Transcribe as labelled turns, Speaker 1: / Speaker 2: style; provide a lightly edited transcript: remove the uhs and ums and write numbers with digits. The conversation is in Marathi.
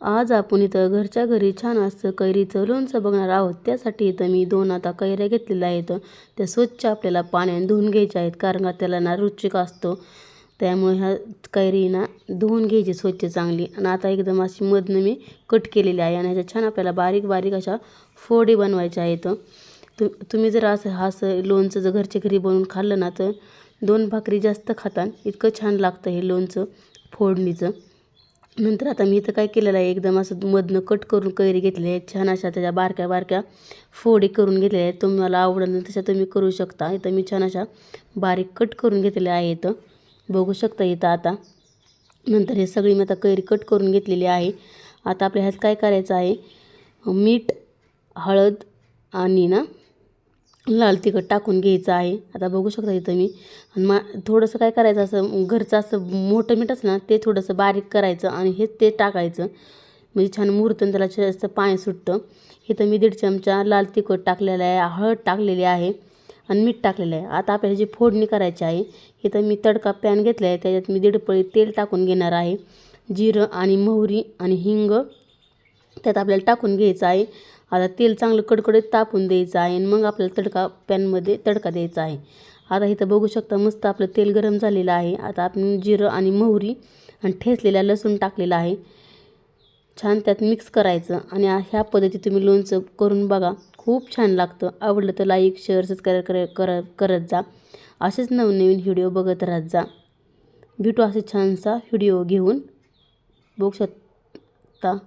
Speaker 1: आज आपण इथं घरच्या घरी छान असं कैरीचं लोणचं बघणार आहोत। त्यासाठी इथं मी 2 आता कैऱ्या घेतलेल्या आहेत। त्या स्वच्छ आपल्याला पाण्याने धुवून घ्यायच्या आहेत, कारण का त्याला ना रुचिक असतो। त्यामुळे ह्या कैरी ना धुवून घ्यायची स्वच्छ चांगली। आणि आता एकदम अशी मधनं मी कट केलेली आहे आणि ह्याच्या छान आपल्याला बारीक बारीक अशा फोडी बनवायच्या आहेत। तुम्ही जर असं लोणचं जर घरच्या घरी बनवून खाल्लं ना तर 2 भाकरी जास्त खातान, इतकं छान लागतं हे लोणचं फोडणीचं। नंतर आता मी इथं काय केलेलं आहे, एकदम असं मधनं कट करून कैरी घेतलेली आहे, छान अशा त्याच्या बारक्या बारक्या फोडी करून घेतलेल्या आहेत। तुम्हाला आवडेल तशा तुम्ही करू शकता। इथं मी छान अशा बारीक कट करून घेतलेल्या आहेत, बघू शकता इथं। आता नंतर हे सगळी मी आता कैरी कट करून घेतलेली आहे। आता आपल्या ह्यात काय करायचं आहे, मीठ, हळद आणि ना लाल तिखट टाकून घ्यायचं आहे। आता बघू शकता इथं मी थोडंसं काय करायचं, असं घरचं असं मोठं मीठ असं ना ते थोडंसं बारीक करायचं आणि हे ते टाकायचं, म्हणजे छान मुरतं त्याला जास्त पाणी सुटतं। इथं मी 1.5 चमचा लाल तिखट टाकलेलं आहे, हळद टाकलेली आहे आणि मीठ टाकलेलं आहे। आता आपल्याला जी फोडणी करायची आहे, इथं मी तडका पॅन घेतला आहे, त्याच्यात मी 1.5 पळी तेल टाकून घेणार आहे। जिरं आणि मोहरी आणि हिंग त्यात आपल्याला टाकून घ्यायचं आहे। आता तेल चांगलं कडकडीत तापून द्यायचं आहे आणि मग आपल्याला पॅनमध्ये तडका द्यायचा आहे। आता इथं बघू शकता मस्त आपलं तेल गरम झालेलं आहे। आता आपण जिरं आणि मोहरी आणि ठेचलेला लसूण टाकलेला आहे, छान त्यात मिक्स करायचं आणि ह्या पद्धती तुम्ही लोणचं करून बघा, खूप छान लागतं। आवडलं तर लाईक, शेअर, सबस्क्राईब करत जा। असेच नवनवीन व्हिडिओ बघत राहत जा। भेटू असे छानसा व्हिडिओ घेऊन, बघू शकता।